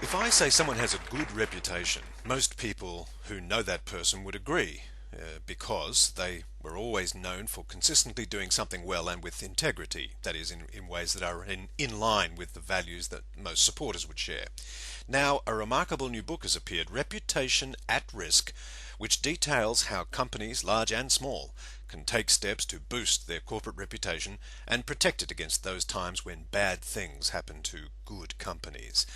If I say someone has a good reputation, most people who know that person would agree, because they were always known for consistently doing something well and with integrity, that is, in ways that are in line with the values that most supporters would share. Now, a remarkable new book has appeared, Reputation at Risk, which details how companies, large and small, can take steps to boost their corporate reputation and protect it against those times when bad things happen to good companies.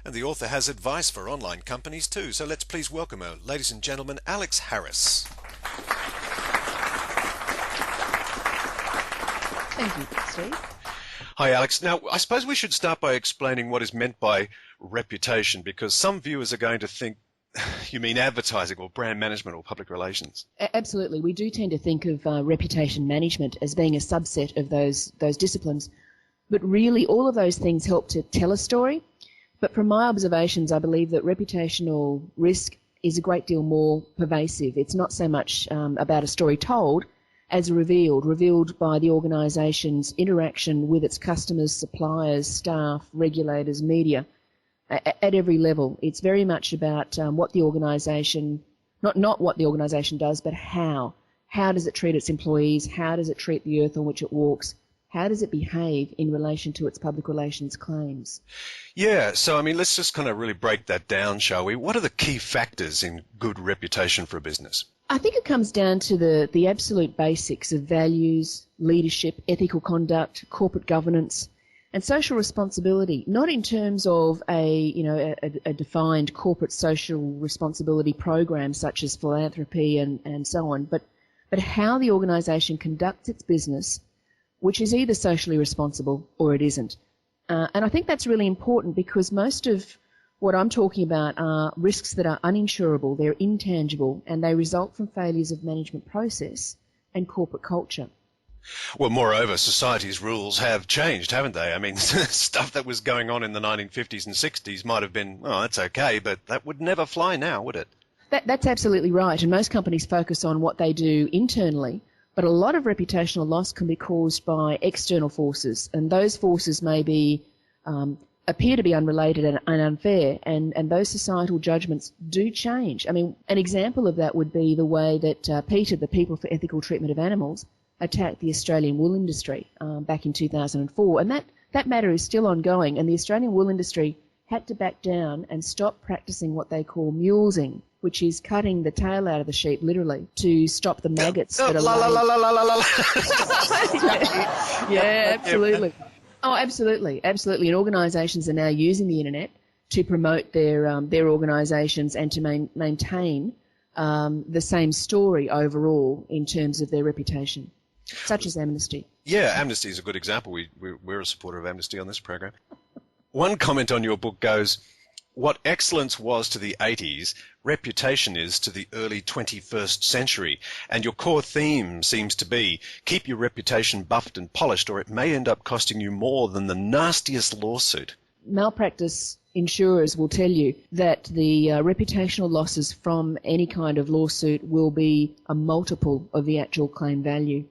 And the author has advice for online companies too. So let's please welcome her, ladies and gentlemen, Alex Harris. Thank you, Steve. Hi, Alex. Now, I suppose we should start by explaining what is meant by reputation, because some viewers are going to think you mean advertising or brand management or public relations. Absolutely. We do tend to think of reputation management as being a subset of those disciplines. But really, all of those things help to tell a story. But from my observations, I believe that reputational risk is a great deal more pervasive. It's not so much about a story told as revealed by the organisation's interaction with its customers, suppliers, staff, regulators, media, at every level. It's very much about what the organisation, not what the organisation does, but how. How does it treat its employees? How does it treat the earth on which it walks? How does it behave in relation to its public relations claims? Yeah, so I mean, let's just kind of really break that down, shall we? What are the key factors in good reputation for a business? I think it comes down to the absolute basics of values, leadership, ethical conduct, corporate governance, and social responsibility. Not in terms of a defined corporate social responsibility program such as philanthropy and so on, but how the organisation conducts its business, which is either socially responsible or it isn't. And I think that's really important because most of what I'm talking about are risks that are uninsurable, they're intangible, and they result from failures of management process and corporate culture. Well, moreover, society's rules have changed, haven't they? I mean, stuff that was going on in the 1950s and 60s might have been, oh, that's okay, but that would never fly now, would it? That's absolutely right, and most companies focus on what they do internally, but a lot of reputational loss can be caused by external forces, and those forces may be appear to be unrelated and unfair, and those societal judgments do change. I mean, an example of that would be the way that PETA, the People for Ethical Treatment of Animals, attacked the Australian wool industry back in 2004, and that matter is still ongoing, and the Australian wool industry had to back down and stop practicing what they call mulesing, which is cutting the tail out of the sheep, literally, to stop the maggots that are Yeah, absolutely. Oh, absolutely. And organisations are now using the internet to promote their organisations and to maintain the same story overall in terms of their reputation, such as Amnesty. Yeah, Amnesty is a good example. We're a supporter of Amnesty on this program. One comment on your book goes, what excellence was to the 80s, reputation is to the early 21st century. And your core theme seems to be, keep your reputation buffed and polished, or it may end up costing you more than the nastiest lawsuit. Malpractice insurers will tell you that the reputational losses from any kind of lawsuit will be a multiple of the actual claim value.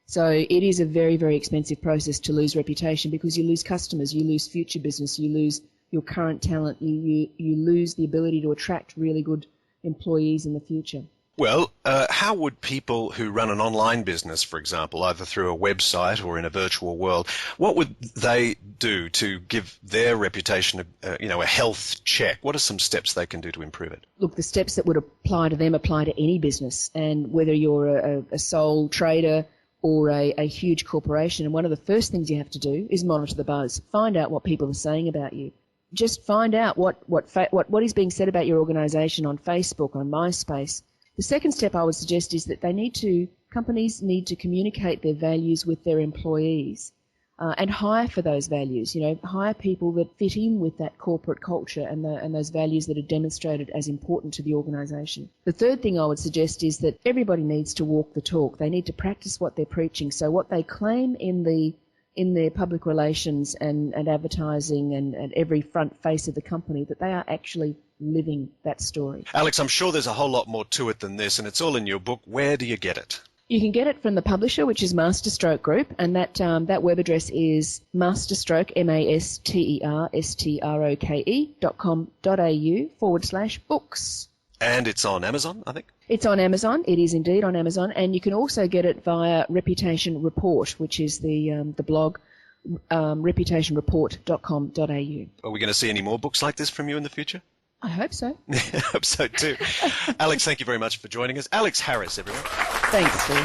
So it is a very, very expensive process to lose reputation because you lose customers, you lose future business, you lose your current talent, you lose the ability to attract really good employees in the future. Well, how would people who run an online business, for example, either through a website or in a virtual world, what would they do to give their reputation a health check? What are some steps they can do to improve it? Look, the steps that would apply to them apply to any business, and whether you're a sole trader or a huge corporation, and one of the first things you have to do is monitor the buzz. Find out what people are saying about you. Just find out what is being said about your organisation on Facebook, on MySpace. The second step I would suggest is that companies need to communicate their values with their employees and hire for those values. Hire people that fit in with that corporate culture and those values that are demonstrated as important to the organisation. The third thing I would suggest is that everybody needs to walk the talk. They need to practice what they're preaching. So what they claim in their public relations and advertising and every front face of the company, that they are actually living that story. Alex, I'm sure there's a whole lot more to it than this, and it's all in your book. Where do you get it? You can get it from the publisher, which is Masterstroke Group, and that web address is masterstroke, masterstroke.com.au/books. And it's on Amazon, I think? It's on Amazon. It is indeed on Amazon. And you can also get it via Reputation Report, which is the blog, reputationreport.com.au. Are we going to see any more books like this from you in the future? I hope so. I hope so too. Alex, thank you very much for joining us. Alex Harris, everyone. Thanks, Phil.